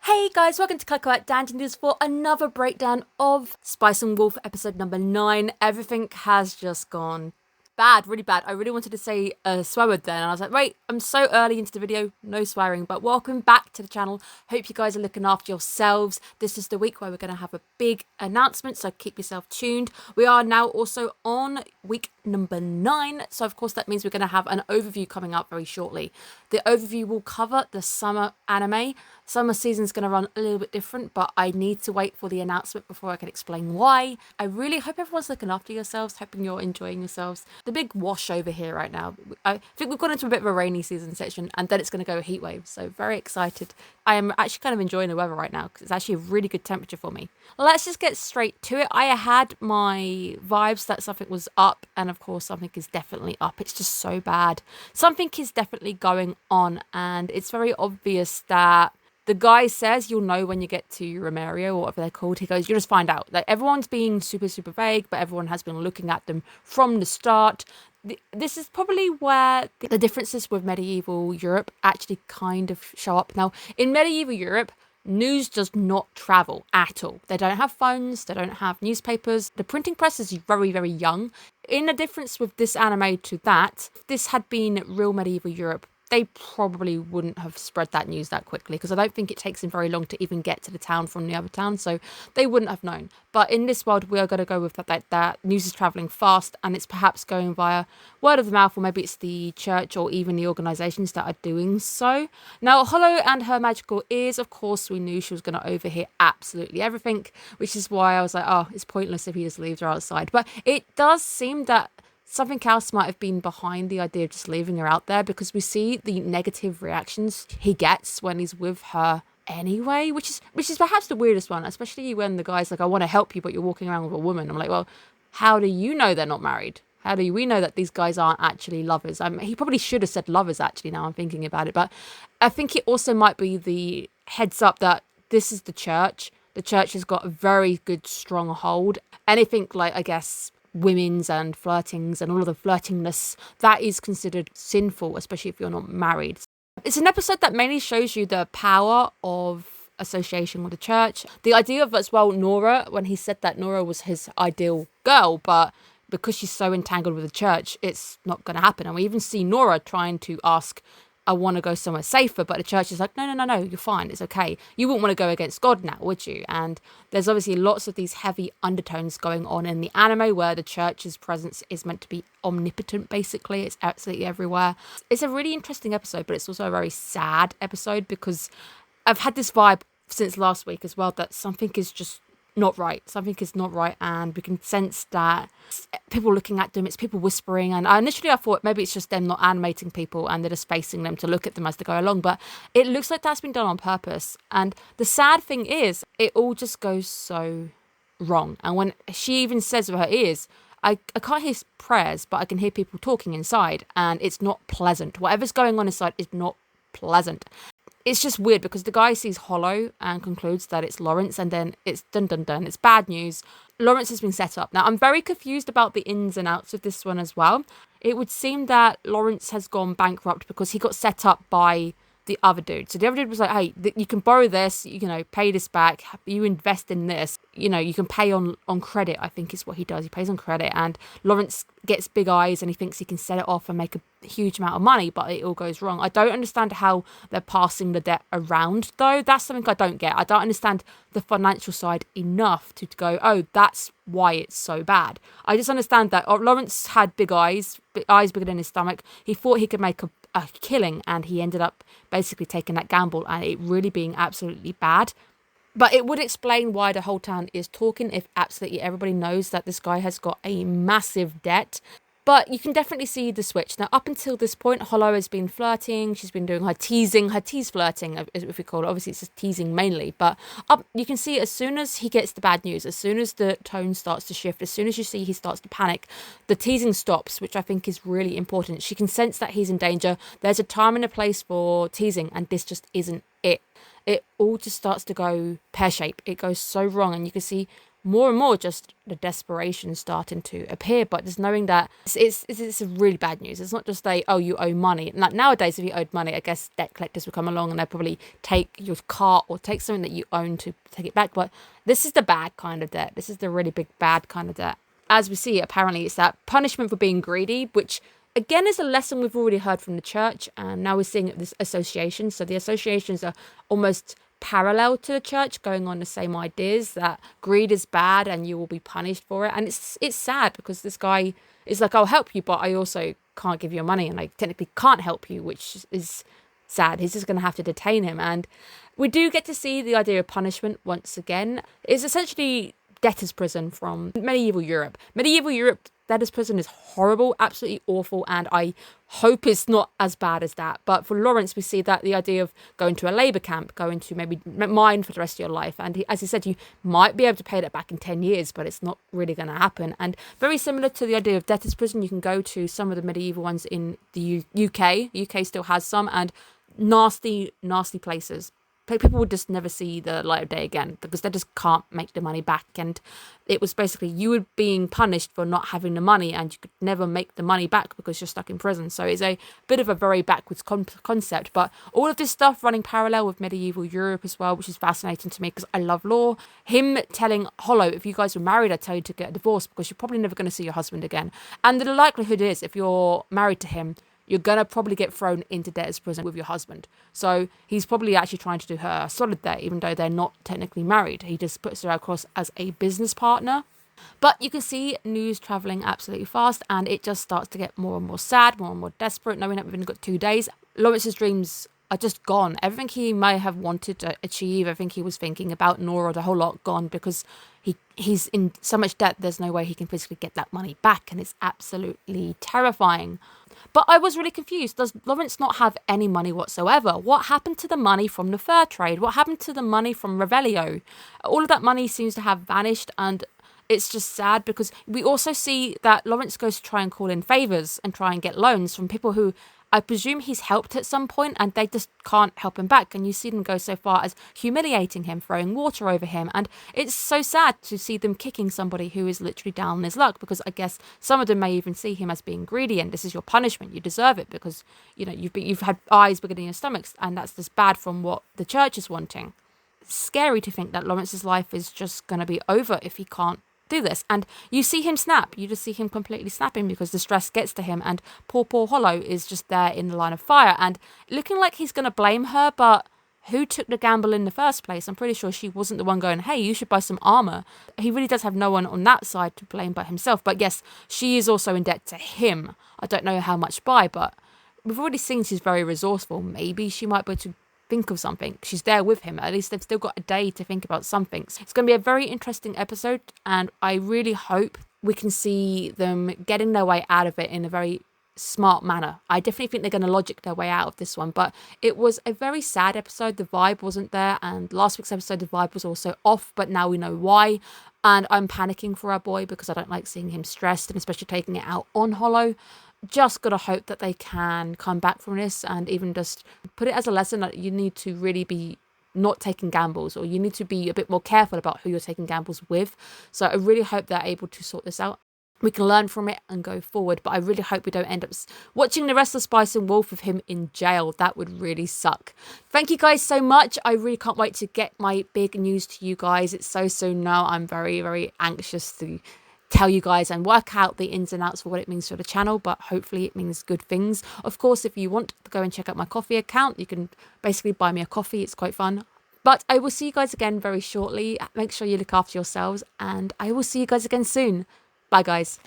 Hey guys, welcome to Clockwork Noodles for another breakdown of Spice and Wolf episode number 9. Everything has just gone bad, really bad. I really wanted to say a swear word then, and I was like, wait, I'm so early into the video, no swearing, but welcome back to the channel. Hope you guys are looking after yourselves. This is the week where we're going to have a big announcement, so keep yourself tuned. We are now also on week number 9, so of course that means we're going to have an overview coming up very shortly. The overview will cover the summer anime. Summer season's going to run a little bit different, but I need to wait for the announcement before I can explain why. I really hope everyone's looking after yourselves, hoping you're enjoying yourselves. The big wash over here right now. I think we've gone into a bit of a rainy season section, and then it's going to go a heat wave, so very excited. I am actually kind of enjoying the weather right now because it's actually a really good temperature for me. Let's just get straight to it. I had my vibes that something was up, and of course something is definitely up. It's just so bad. Something is definitely going on, and it's very obvious that the guy says you'll know when you get to Romario or whatever they're called. He goes, you'll just find out. Like, everyone's being super, super vague, but everyone has been looking at them from the start. This is probably where the differences with medieval Europe actually kind of show up. Now, in medieval Europe, news does not travel at all. They don't have phones, they don't have newspapers. The printing press is very, very young. In a difference with this anime to that, if this had been real medieval Europe, they probably wouldn't have spread that news that quickly because I don't think it takes them very long to even get to the town from the other town, so they wouldn't have known. But in this world, we are going to go with that news is travelling fast, and it's perhaps going via word of the mouth, or maybe it's the church or even the organisations that are doing so. Now, Hollow and her magical ears, of course, we knew she was going to overhear absolutely everything, which is why I was like, oh, it's pointless if he just leaves her outside. But it does seem that something else might have been behind the idea of just leaving her out there, because we see the negative reactions he gets when he's with her anyway, which is perhaps the weirdest one, especially when the guy's like, I want to help you, but you're walking around with a woman. I'm like, well, how do you know they're not married? How do we know that these guys aren't actually lovers? He probably should have said lovers, actually, now I'm thinking about it. But I think it also might be the heads up that this is the church. The church has got a very good, strong hold. Anything like, I guess, women's and flirtings and all of the flirtingness, that is considered sinful, especially if you're not married. It's an episode that mainly shows you the power of association with the church. The idea of, as well, Nora, when he said that Nora was his ideal girl, but because she's so entangled with the church, it's not going to happen. And we even see Nora trying to ask, I want to go somewhere safer, but the church is like, no, you're fine, it's okay. You wouldn't want to go against God now, would you? And there's obviously lots of these heavy undertones going on in the anime where the church's presence is meant to be omnipotent, basically. It's absolutely everywhere. It's a really interesting episode, but it's also a very sad episode because I've had this vibe since last week as well that something is just not right. Something is not right, and we can sense that people looking at them, it's people whispering, and initially I thought maybe it's just them not animating people and they're just facing them to look at them as they go along, but it looks like that's been done on purpose. And the sad thing is, it all just goes so wrong. And when she even says with her ears, I can't hear prayers, but I can hear people talking inside, and it's not pleasant. Whatever's going on inside is not pleasant. It's just weird because the guy sees Hollow and concludes that it's Lawrence, and then it's dun. It's bad news. Lawrence has been set up. Now, I'm very confused about the ins and outs of this one as well. It would seem that Lawrence has gone bankrupt because he got set up by the other dude. So the other dude was like, hey, you can borrow this, pay this back, you invest in this, you can pay on credit, I think is what he does. He pays on credit, and Lawrence gets big eyes and he thinks he can set it off and make a huge amount of money, but it all goes wrong. I don't understand how they're passing the debt around, though. That's something I don't get. I don't understand the financial side enough to go, oh, that's why it's so bad. I just understand that Lawrence had big eyes bigger than his stomach. He thought he could make a killing, and he ended up basically taking that gamble and it really being absolutely bad. But it would explain why the whole town is talking if absolutely everybody knows that this guy has got a massive debt. But you can definitely see the switch. Now, up until this point, Hollow has been flirting. She's been doing her tease flirting, if we call it. Obviously, it's just teasing mainly. But you can see as soon as he gets the bad news, as soon as the tone starts to shift, as soon as you see he starts to panic, the teasing stops, which I think is really important. She can sense that he's in danger. There's a time and a place for teasing, and this just isn't it. It all just starts to go pear-shaped. It goes so wrong, and you can see more and more just the desperation starting to appear, but just knowing that it's really bad news. It's not just you owe money. Like nowadays, if you owed money, I guess debt collectors will come along and they'll probably take your car or take something that you own to take it back. But this is the bad kind of debt. This is the really big bad kind of debt. As we see, apparently it's that punishment for being greedy, which again is a lesson we've already heard from the church, and now we're seeing this association. So the associations are almost parallel to the church, going on the same ideas that greed is bad and you will be punished for it. And it's sad because this guy is like, I'll help you, but I also can't give you money, and I technically can't help you, which is sad. He's just going to have to detain him. And we do get to see the idea of punishment once again. It's essentially debtor's prison from medieval Europe. Medieval Europe debtor's prison is horrible, absolutely awful, and I hope it's not as bad as that. But for Lawrence, we see that the idea of going to a labour camp, going to maybe mine for the rest of your life, and as he said, you might be able to pay that back in 10 years, but it's not really going to happen. And very similar to the idea of debtor's prison, you can go to some of the medieval ones in the UK. UK still has some, and nasty places. People would just never see the light of day again because they just can't make the money back. And it was basically you were being punished for not having the money, and you could never make the money back because you're stuck in prison. So it's a bit of a very backwards concept. But all of this stuff running parallel with medieval Europe as well, which is fascinating to me because I love law. Him telling Hollow, if you guys were married, I'd tell you to get a divorce because you're probably never going to see your husband again. And the likelihood is, if you're married to him, you're going to probably get thrown into debtor's prison with your husband. So he's probably actually trying to do her a solid there, even though they're not technically married. He just puts her across as a business partner. But you can see news travelling absolutely fast, and it just starts to get more and more sad, more and more desperate, knowing that we've only got 2 days. Lawrence's dreams are just gone. Everything he may have wanted to achieve, everything he was thinking about Nora, the whole lot gone, because he's in so much debt, there's no way he can physically get that money back, and it's absolutely terrifying. But I was really confused. Does Lawrence not have any money whatsoever? What happened to the money from the fur trade? What happened to the money from Revelio? All of that money seems to have vanished, and it's just sad because we also see that Lawrence goes to try and call in favours and try and get loans from people who I presume he's helped at some point, and they just can't help him back. And you see them go so far as humiliating him, throwing water over him. And it's so sad to see them kicking somebody who is literally down on his luck, because I guess some of them may even see him as being greedy, and this is your punishment. You deserve it because, you know, you've had eyes bigger than your stomachs, and that's just bad from what the church is wanting. It's scary to think that Lawrence's life is just going to be over if he can't do this. And you see him snap. You just see him completely snapping because the stress gets to him, and poor Hollow is just there in the line of fire and looking like he's going to blame her, but who took the gamble in the first place? I'm pretty sure she wasn't the one going, hey, you should buy some armor. He really does have no one on that side to blame but himself. But yes, she is also in debt to him. I don't know how much by, but we've already seen she's very resourceful. Maybe she might be able to think of something. She's there with him. At least they've still got a day to think about something. It's going to be a very interesting episode, and I really hope we can see them getting their way out of it in a very smart manner. I definitely think they're going to logic their way out of this one, but it was a very sad episode. The vibe wasn't there, and last week's episode the vibe was also off, but now we know why. And I'm panicking for our boy because I don't like seeing him stressed, and especially taking it out on Hollow. Just gotta hope that they can come back from this and even just put it as a lesson that you need to really be not taking gambles, or you need to be a bit more careful about who you're taking gambles with. So I really hope they're able to sort this out. We can learn from it and go forward, but I really hope we don't end up watching the rest of Spice and Wolf with him in jail. That would really suck. Thank you guys so much. I really can't wait to get my big news to you guys. It's so soon now. I'm very, very anxious to tell you guys and work out the ins and outs for what it means for the channel, but hopefully it means good things. Of course, if you want to go and check out my coffee account, you can basically buy me a coffee. It's quite fun. But I will see you guys again very shortly. Make sure you look after yourselves, and I will see you guys again soon. Bye guys.